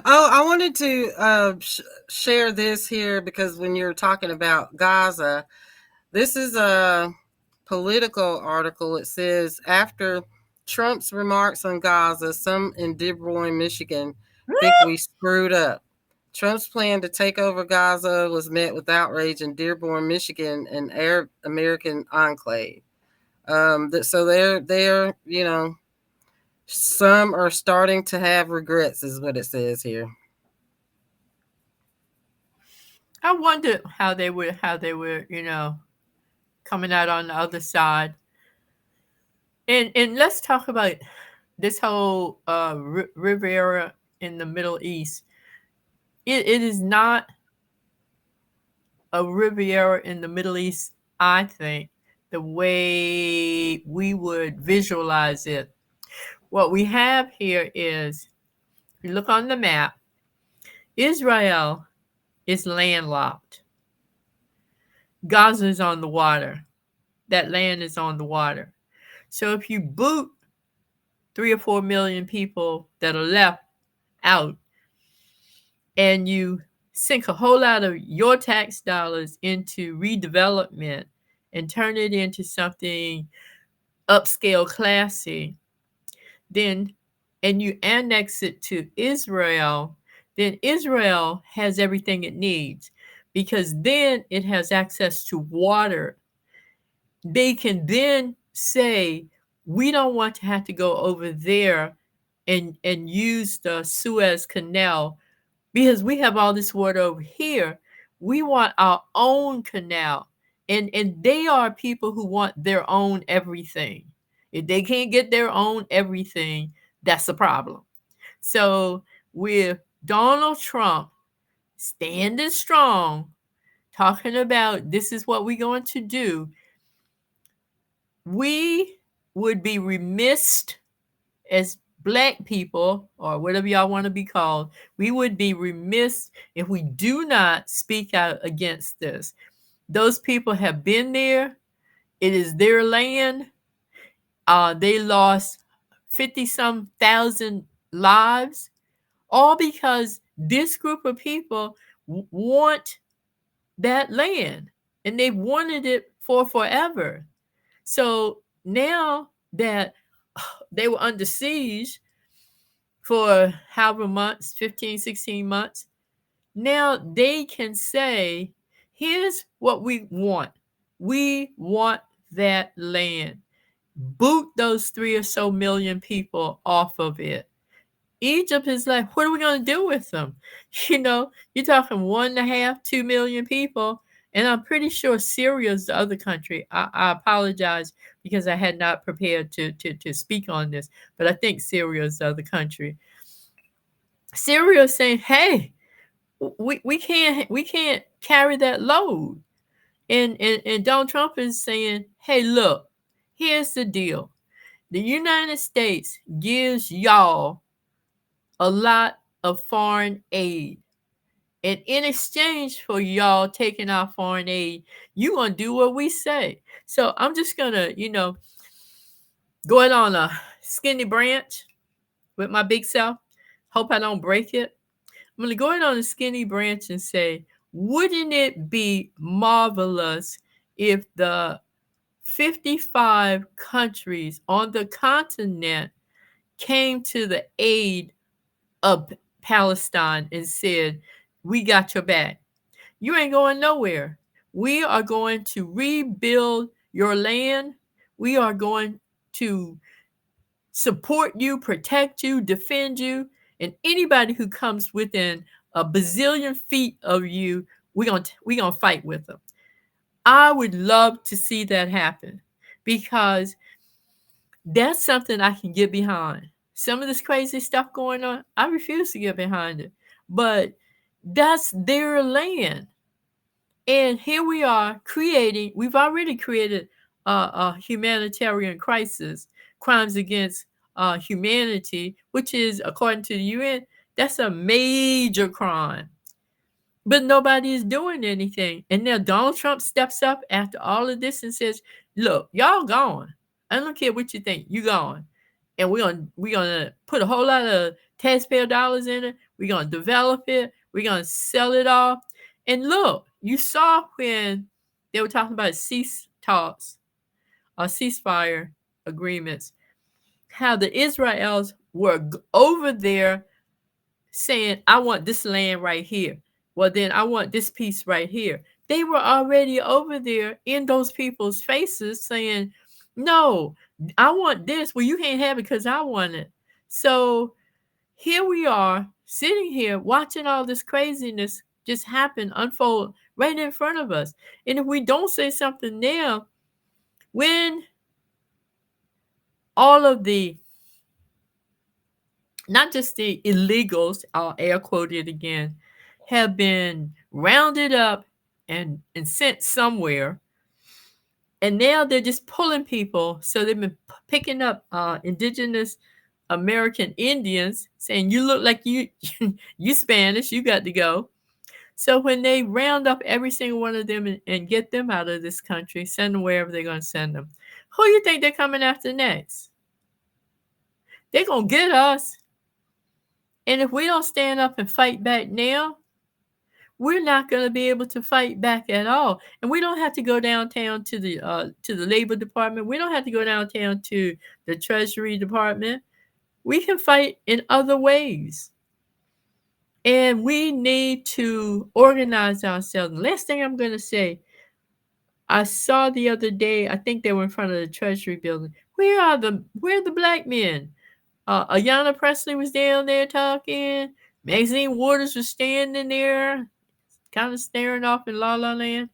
Oh, I wanted to share this here because when you're talking about Gaza, this is a political article. It says after Trump's remarks on Gaza, some in Dearborn, Michigan think we screwed up. Trump's plan to take over Gaza was met with outrage in Dearborn, Michigan, an Arab American enclave. So they're some are starting to have regrets, is what it says here. I wonder how they were, coming out on the other side. And let's talk about this whole Riviera in the Middle East. It is not a Riviera in the Middle East, I think, the way we would visualize it. What we have here is, if you look on the map, Israel is landlocked. Gaza is on the water. That land is on the water. So if you boot 3 or 4 million people that are left out, and you sink a whole lot of your tax dollars into redevelopment and turn it into something upscale, classy, then and you annex it to Israel, then Israel has everything it needs because then it has access to water. They can then say, we don't want to have to go over there and use the Suez Canal because we have all this water over here. We want our own canal. And they are people who want their own everything. If they can't get their own everything, that's a problem. So with Donald Trump standing strong, talking about this is what we're going to do, we would be remiss as black people, or whatever y'all want to be called, we would be remiss if we do not speak out against this. Those people have been there. It is their land. They lost 50 some thousand lives, all because this group of people want that land and they've wanted it for forever. So now that they were under siege for however months, 15, 16 months, now they can say, here's what we want. We want that land. Boot those 3 or so million people off of it. Egypt is like, what are we going to do with them? You're talking 1.5, 2 million people. And I'm pretty sure Syria is the other country. I apologize because I had not prepared to speak on this, but I think Syria is the other country. Syria is saying, hey, we can't carry that load. And Donald Trump is saying, hey, look, here's the deal. The United States gives y'all a lot of foreign aid. And in exchange for y'all taking our foreign aid, you gonna do what we say. So I'm just gonna, go it on a skinny branch with my big self. Hope I don't break it. I'm gonna go in on a skinny branch and say, wouldn't it be marvelous if the 55 countries on the continent came to the aid of Palestine and said, we got your back. You ain't going nowhere. We are going to rebuild your land. We are going to support you, protect you, defend you, and anybody who comes within a bazillion feet of you, we're gonna fight with them. I would love to see that happen because that's something I can get behind. Some of this crazy stuff going on, I refuse to get behind it. But that's their land. And here we are we've already created a humanitarian crisis, crimes against humanity, which is, according to the UN, that's a major crime. But nobody is doing anything. And now Donald Trump steps up after all of this and says, look, y'all gone. I don't care what you think. You gone. And we're gonna put a whole lot of taxpayer dollars in it. We're going to develop it. We're going to sell it off. And look, you saw when they were talking about cease talks or ceasefire agreements, how the Israelis were over there saying, I want this land right here. Well, then I want this piece right here. They were already over there in those people's faces saying, no, I want this. Well, you can't have it because I want it. So here we are sitting here watching all this craziness just happen, unfold right in front of us. And if we don't say something now, when all of the, not just the illegals, I'll air quote it again, have been rounded up and sent somewhere, and now they're just pulling people. So they've been picking up indigenous American Indians, saying, you look like you Spanish, you got to go. So when they round up every single one of them and get them out of this country, send them wherever they're going to send them, who you think they're coming after next? They're going to get us. And if we don't stand up and fight back now, we're not going to be able to fight back at all. And we don't have to go downtown to the Labor Department. We don't have to go downtown to the Treasury Department. We can fight in other ways. And we need to organize ourselves. Last thing I'm going to say, I saw the other day, I think they were in front of the Treasury building. Where are the black men? Ayanna Presley was down there talking. Maxine Waters was standing there, kind of staring off in La La Land.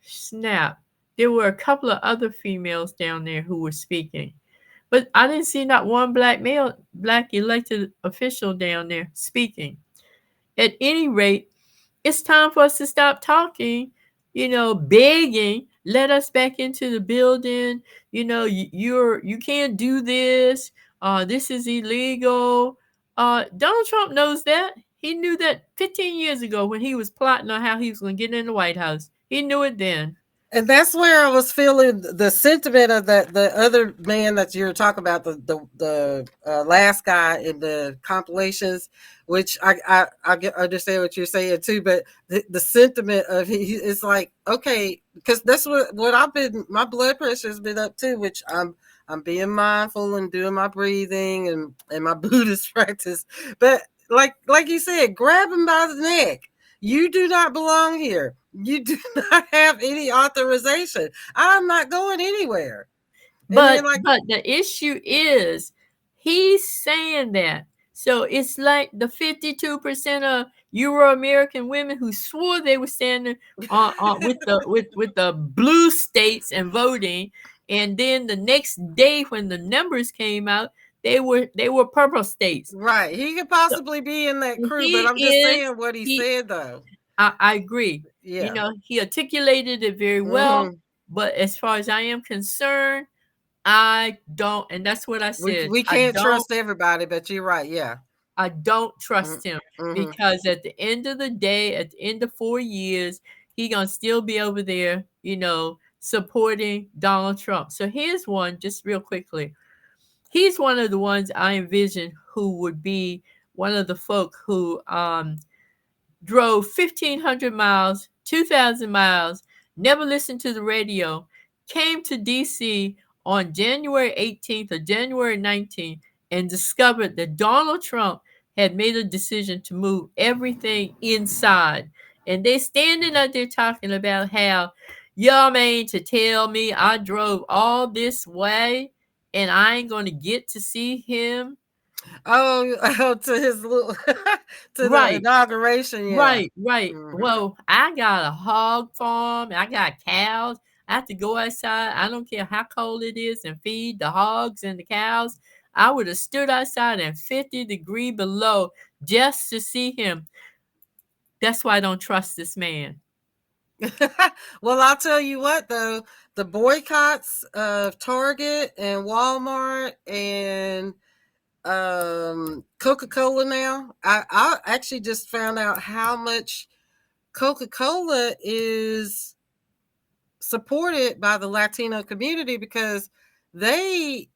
Snap. There were a couple of other females down there who were speaking. But I didn't see not one black elected official down there speaking. At any rate, it's time for us to stop talking, begging, let us back into the building. You can't do this. This is illegal. Donald Trump knows that. He knew that 15 years ago when he was plotting on how he was going to get in the White House. He knew it then. And that's where I was feeling the sentiment of the other man that you were talking about, the last guy in the compilations, which I understand what you're saying too, but the sentiment of it's like, okay, because that's what I've been, my blood pressure has been up too, which I'm being mindful and doing my breathing and my Buddhist practice, but like you said, grab him by the neck. You do not belong here. You do not have any authorization. I'm not going anywhere. And But then, like, but the issue is he's saying that. So it's like the 52% of Euro American women who swore they were standing with the blue states and voting, and then the next day when the numbers came out, they were purple states. right, he could So possibly be in that crew, but he I'm just is saying what he he said, though. I agree. Yeah. He articulated it very well, Hmm. but as far as I am concerned, I don't, and that's what I said. We can't trust everybody, but you're right. Yeah. I don't trust him Mm-hmm. because at the end of the day, at the end of 4 years, he gonna still be over there, supporting Donald Trump. So here's one, just real quickly. He's one of the ones I envision who would be one of the folk who drove 1,500 miles, 2,000 miles, never listened to the radio, came to DC on January 18th or January 19th and discovered that Donald Trump had made a decision to move everything inside. And they standing out there talking about how y'all mean to tell me I drove all this way and I ain't going to get to see him. Oh, to his little to the Right. inauguration. Yeah. Right, right. Hmm. Well, I got a hog farm. I got cows. I have to go outside. I don't care how cold it is and feed the hogs and the cows. I would have stood outside in 50-degree below just to see him. That's why I don't trust this man. Well, I'll tell you what, though, the boycotts of Target and Walmart and Coca-Cola now, I actually just found out how much Coca-Cola is supported by the Latino community because they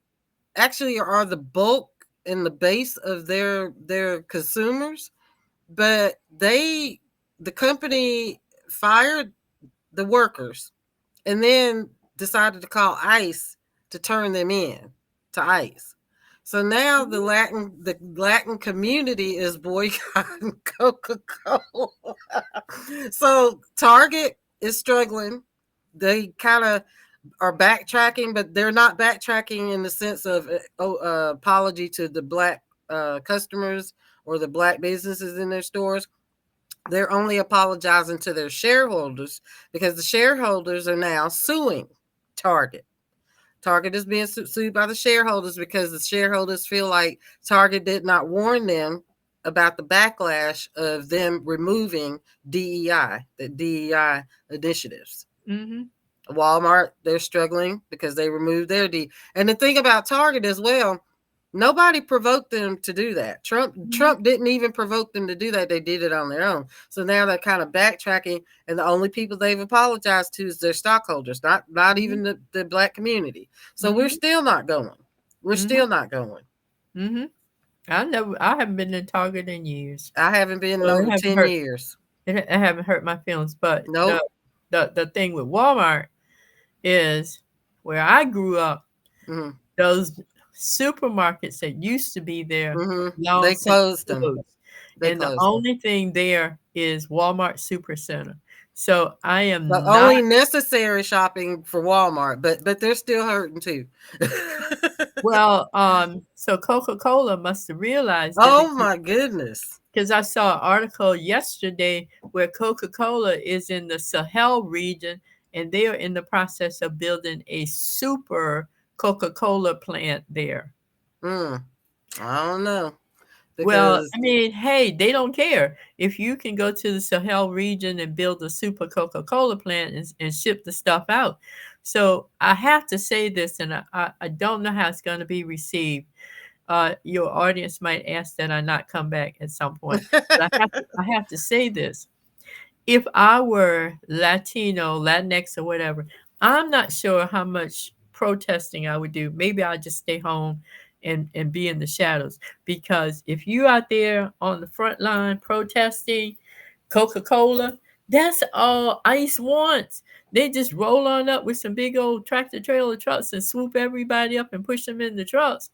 actually are the bulk and the base of their consumers, but the company fired the workers and then decided to call ICE to turn them in to ICE. So now the Latin community is boycotting Coca Cola. So Target is struggling. They kind of are backtracking, but they're not backtracking in the sense of apology to the black customers or the black businesses in their stores. They're only apologizing to their shareholders because the shareholders are now suing Target. Target is being sued by the shareholders because the shareholders feel like Target did not warn them about the backlash of them removing DEI, the DEI initiatives. Mm-hmm. Walmart, they're struggling because they removed their D. And the thing about Target as well, nobody provoked them to do that. Mm-hmm. Trump didn't even provoke them to do that. They did it on their own. So now they're kind of backtracking, and the only people they've apologized to is their stockholders, not Mm-hmm. even the black community. So we're Mm-hmm. still not going. We're Mm-hmm. still not going. Mm-hmm. I haven't been in Target in years. I haven't been in So over 10 years. it haven't hurt my feelings. But Nope. the thing with Walmart is where I grew up, Mm-hmm. those supermarkets that used to be there Mm-hmm. long They since closed them. closed. They And the closed them. only thing there is Walmart Supercenter. So I But am not only necessary shopping for Walmart, but they're still hurting too. well, so Coca-Cola must have realized that Oh my goodness. because I saw an article yesterday where Coca-Cola is in the Sahel region and they are in the process of building a super Coca-Cola plant there. Mm, I don't know Well, because I mean, hey, they don't care. If you can go to the Sahel region and build a super Coca-Cola plant and ship the stuff out. So I have to say this, and I don't know how it's going to be received. Your audience might ask that I not come back at some point. But I have to say this. If I were Latino, Latinx, or whatever, I'm not sure how much protesting I would do. Maybe I'll just stay home and be in the shadows. Because if you out there on the front line protesting Coca-Cola, that's all ICE wants. They just roll on up with some big old tractor trailer trucks and swoop everybody up and push them in the trucks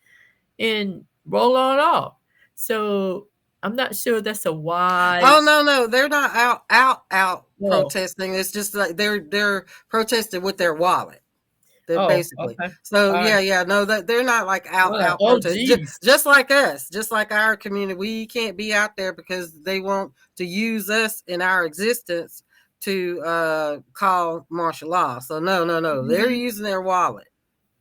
and roll on off. So I'm not sure that's a oh wise. no, they're not out Oh, protesting. It's just like they're protesting with their wallet. They're oh, basically. okay. So All right. yeah, no, that they're not like Well, out oh, protest. geez. Just like us, just like our community, we can't be out there because they want to use us in our existence to call martial law. So no, they're Mhm. using their wallet.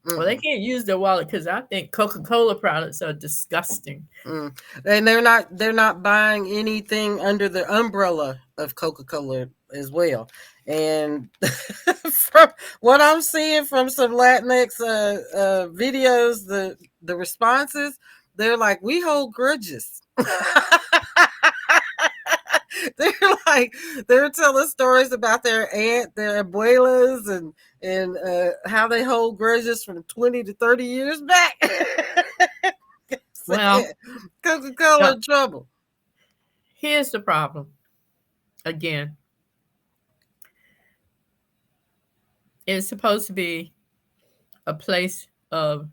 Well, they Mm-mm. can't use their wallet because I think Coca-Cola products are disgusting. Mm. And they're not buying anything under the umbrella of Coca-Cola as well. And from what I'm seeing from some Latinx videos, the responses, they're like, we hold grudges. they're like they're telling stories about their aunt, their abuelas, and how they hold grudges from 20 to 30 years back. Well, Coca-Cola no, in trouble. here's the problem. Again, it's supposed to be a place of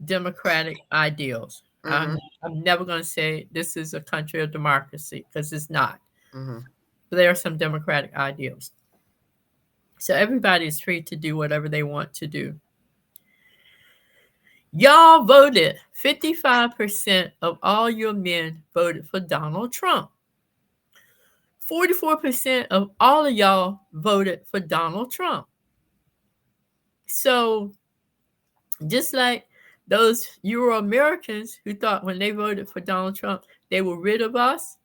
democratic ideals. Mm-hmm. I'm never going to say this is a country of democracy because it's not. Mm-hmm. But there are some democratic ideals. So everybody is free to do whatever they want to do. Y'all voted. 55% of all your men voted for Donald Trump. 44% of all of y'all voted for Donald Trump. So just like those Euro Americans who thought when they voted for Donald Trump they were rid of us,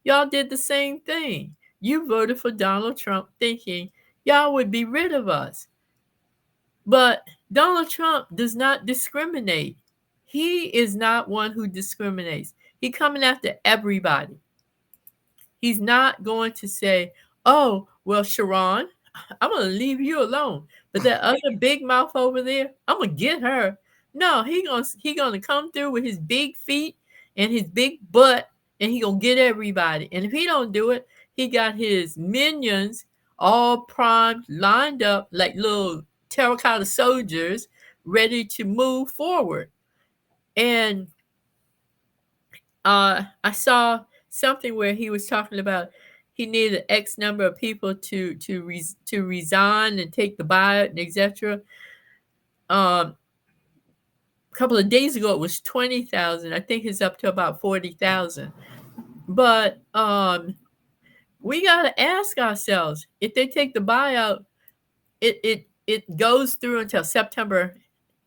y'all did the same thing. You voted for Donald Trump thinking y'all would be rid of us. But Donald Trump does not discriminate. He is not one who discriminates. He's coming after everybody. He's not going to say, oh, well, Sharon, I'm going to leave you alone. But that other big mouth over there, I'm going to get her. No, he gonna come through with his big feet and his big butt, and he gonna get everybody. And if he don't do it, he got his minions all primed, lined up like little terracotta soldiers, ready to move forward. And I saw something where he was talking about he needed X number of people to resign and take the buyout and etc. Um, a couple of days ago it was 20,000. I think it's up to about 40,000. But we gotta ask ourselves if they take the buyout, it goes through until September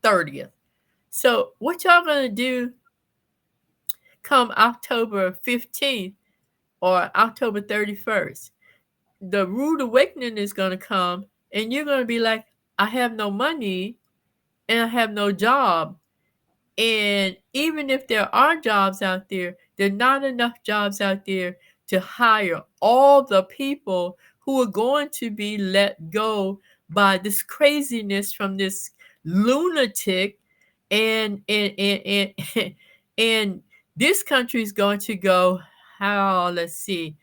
30th. So what y'all gonna do come October 15th or October 31st? The rude awakening is gonna come, and you're gonna be like, I have no money and I have no job. And even if there are jobs out there, there are not enough jobs out there to hire all the people who are going to be let go by this craziness from this lunatic. And and this country is going to go, how, let's see,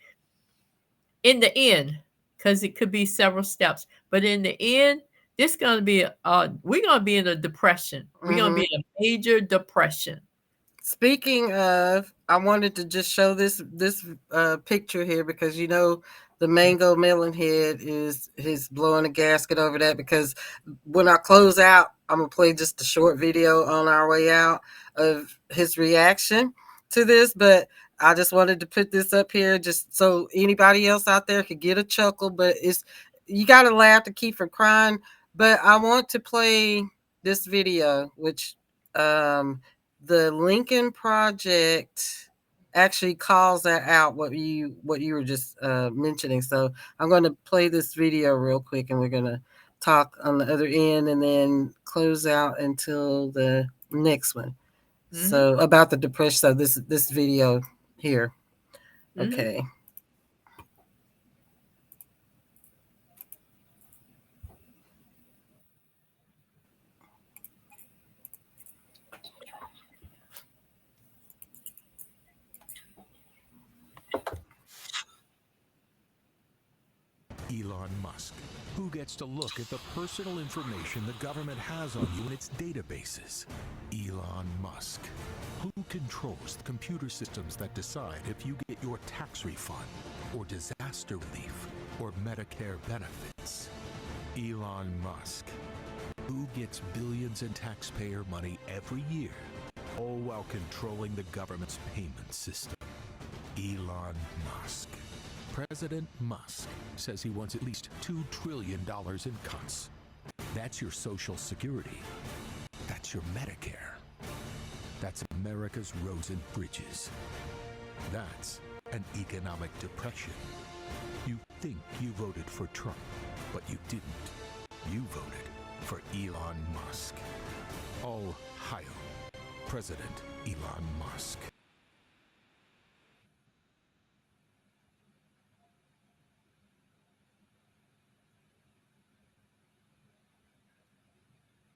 in the end, because it could be several steps, but in the end, this gonna be we're gonna be in a depression. We're gonna Mm-hmm. be in a major depression. Speaking of, I wanted to just show this picture here because the mango melon head is blowing a gasket over that, because when I close out, I'm gonna play just a short video on our way out of his reaction to this. But I just wanted to put this up here just so anybody else out there could get a chuckle. But it's, you got to laugh to keep from crying. But I want to play this video, which the Lincoln Project actually calls that out, what you were just mentioning. So I'm going to play this video real quick, and we're going to talk on the other end, and then close out until the next one. Mm-hmm. So about the depression. So this video here. Mm-hmm. Okay. Elon Musk. Who gets to look at the personal information the government has on you in its databases? Elon Musk. Who controls the computer systems that decide if you get your tax refund, or disaster relief, or Medicare benefits? Elon Musk. Who gets billions in taxpayer money every year, all while controlling the government's payment system? Elon Musk. President Musk says he wants at least $2 trillion in cuts. That's your Social Security. That's your Medicare. That's America's roads and bridges. That's an economic depression. You think you voted for Trump, but you didn't. You voted for Elon Musk. All hail President Elon Musk.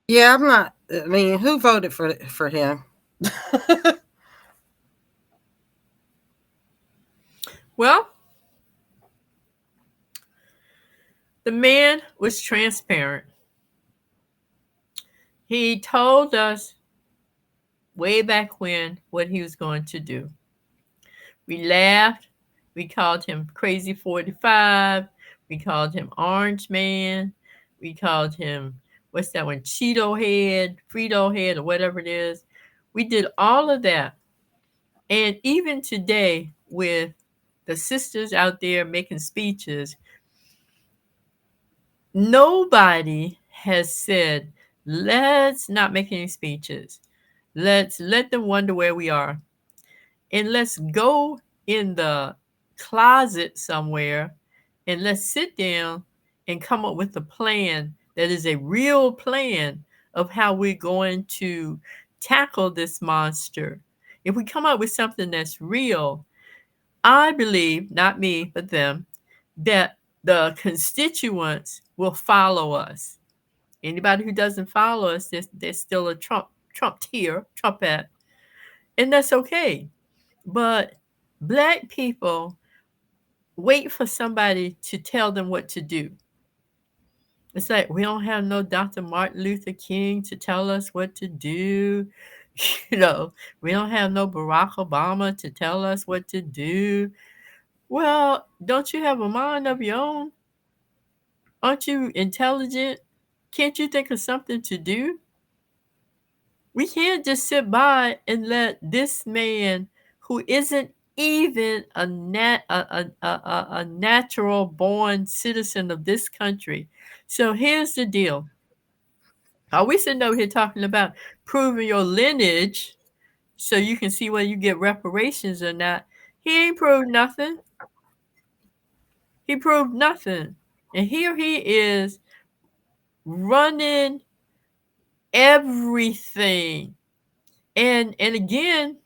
Yeah, I'm not. I mean, who voted for him? Well, the man was transparent. He told us way back when what he was going to do. We laughed. We called him Crazy 45. We called him Orange Man. We called him, what's that one? Cheeto Head, Frito Head, or whatever it is. We did all of that. And even today, with the sisters out there making speeches, nobody has said, let's not make any speeches. Let's let them wonder where we are. And let's go in the closet somewhere and let's sit down and come up with a plan that is a real plan of how we're going to tackle this monster. If we come up with something that's real, I believe, not me, but them, that the constituents will follow us. Anybody who doesn't follow us, there's still a Trump Trump at, and that's okay. But black people wait for somebody to tell them what to do. It's like we don't have no Dr. Martin Luther King to tell us what to do. You know, we don't have no Barack Obama to tell us what to do. Well, don't you have a mind of your own? Aren't you intelligent? Can't you think of something to do? We can't just sit by and let this man, who isn't even a natural born citizen of this country. So here's the deal. Are we sitting over here talking about proving your lineage so you can see whether you get reparations or not? He ain't proved nothing. He proved nothing. And here he is running everything. And again,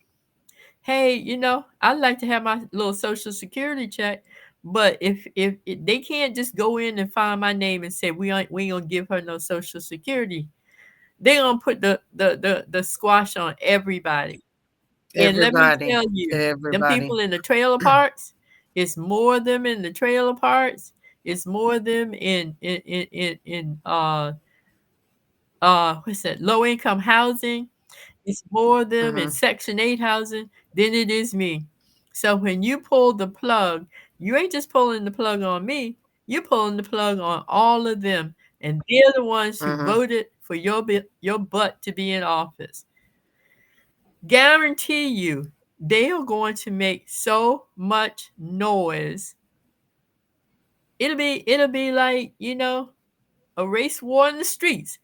hey, I'd like to have my little social security check, but if they can't just go in and find my name and say we ain't gonna give her no social security, they gonna put the squash on everybody. And let me Everybody, tell you, them everybody. people in the trailer parks, it's more of them in the trailer parks. It's more of them in what's that, low income housing. It's more of them in Hmm. Section 8 housing than it is me. So when you pull the plug, you ain't just pulling the plug on me, you're pulling the plug on all of them. And they're the ones who Hmm. voted for your butt to be in office. Guarantee you, they are going to make so much noise. It'll be like, a race war in the streets.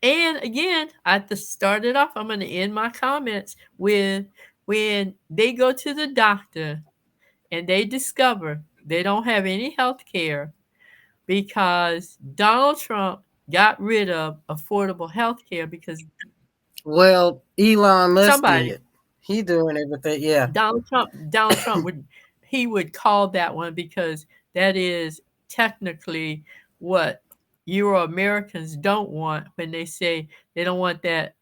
And again, at the start it off, I'm going to end my comments with when they go to the doctor and they discover they don't have any health care because Donald Trump got rid of affordable health care because Well, Elon Musk somebody, did. He doing everything. Yeah. Donald Trump would call that one because that is technically what Euro Americans don't want when they say they don't want that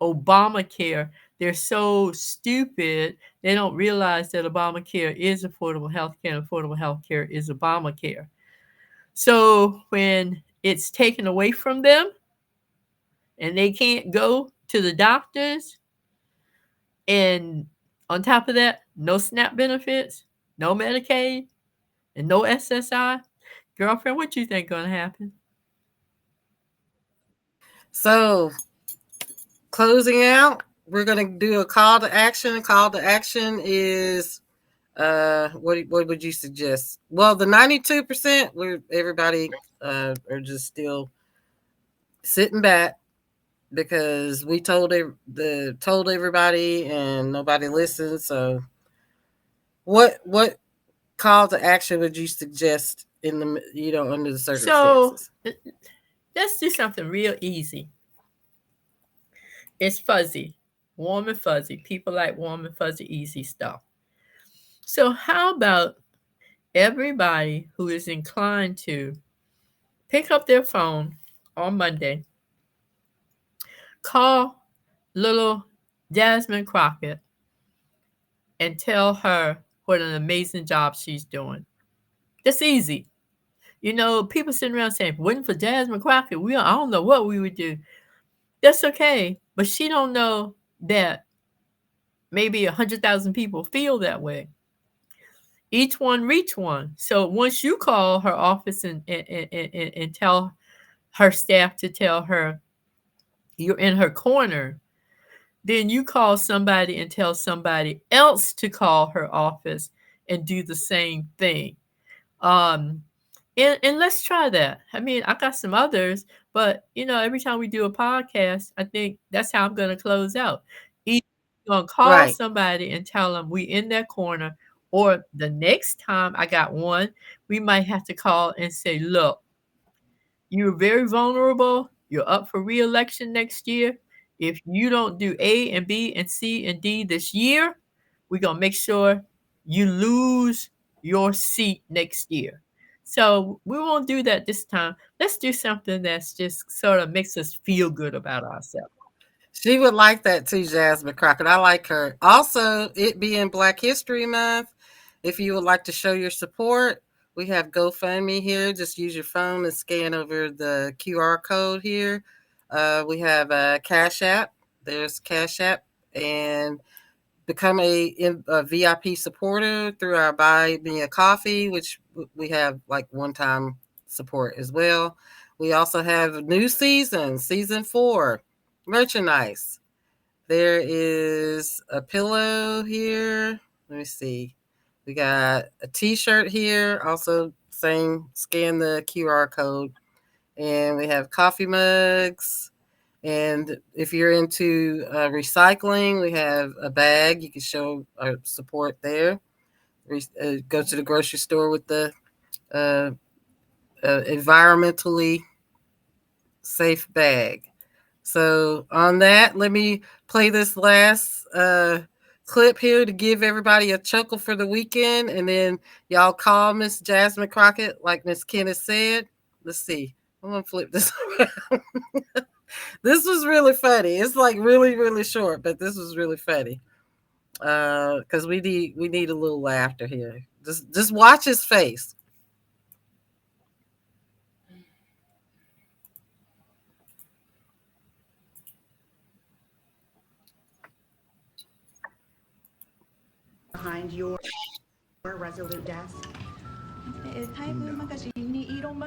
Obamacare. They're so stupid, they don't realize that Obamacare is affordable health care and affordable health care is Obamacare. So when it's taken away from them and they can't go to the doctors, and on top of that, no SNAP benefits, no Medicaid, and no SSI, girlfriend, what you think gonna happen? So closing out, we're gonna do a call to action. Call to action is what would you suggest? Well, the 92%, we're everybody are just still sitting back because we told everybody and nobody listened. So what call to action would you suggest in the under the So circumstances? let's do something real easy. It's fuzzy, warm and fuzzy. People like warm and fuzzy, easy stuff. So, how about everybody who is inclined to pick up their phone on Monday, call little Jasmine Crockett, and tell her what an amazing job she's doing? That's easy. People sitting around saying, "Waiting for Jasmine Crockett, I don't know what we would do." That's okay, but she don't know that maybe 100,000 people feel that way. Each one reach one. So once you call her office and tell her staff to tell her you're in her corner, then you call somebody and tell somebody else to call her office and do the same thing. Um, and let's try that. I mean, I got some others, but every time we do a podcast, I think that's how I'm going to close out. Either you're going to call Right. somebody and tell them we in that corner, or the next time I got one, we might have to call and say, "Look, you're very vulnerable. You're up for re-election next year. If you don't do A and B and C and D this year, we're gonna make sure you lose your seat next year." So we won't do that this time. Let's do something that's just sort of makes us feel good about ourselves. She would like that too, Jasmine Crockett. I like her. Also, it being Black History Month, if you would like to show your support, we have GoFundMe here. Just use your phone and scan over the QR code here. We have a Cash App. There's Cash App. And become a VIP supporter through our Buy Me a Coffee, which we have like one-time support as well. We also have new season 4, merchandise. There is a pillow here. Let me see. We got a T-shirt here. Also, same. Scan the QR code, and we have coffee mugs. And if you're into recycling, we have a bag. You can show our support there. Go to the grocery store with the uh, environmentally safe bag. So on that, let me play this last clip here to give everybody a chuckle for the weekend, and then y'all call Miss Jasmine Crockett, like Miss Kenneth said. Let's see. I'm gonna flip this around. This was really funny. It's like really, really short, but this was really funny. Because we need a little laughter here. Just watch his face. Behind your resolute desk. 타이브 magazine 이런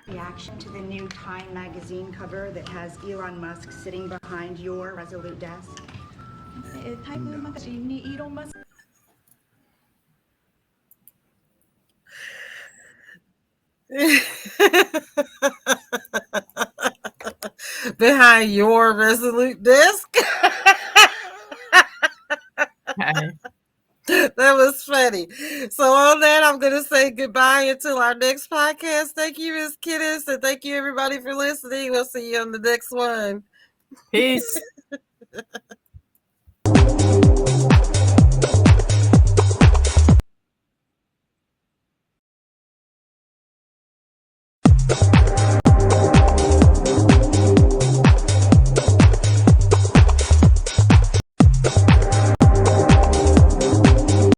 Reaction to the new Time magazine cover that has Elon Musk sitting behind your resolute desk. 타이브 magazine 이런 Behind your resolute desk. Okay. That was funny. So on that, I'm going to say goodbye until our next podcast. Thank you, Miss Kiddes, and thank you everybody for listening. We'll see you on the next one. Peace.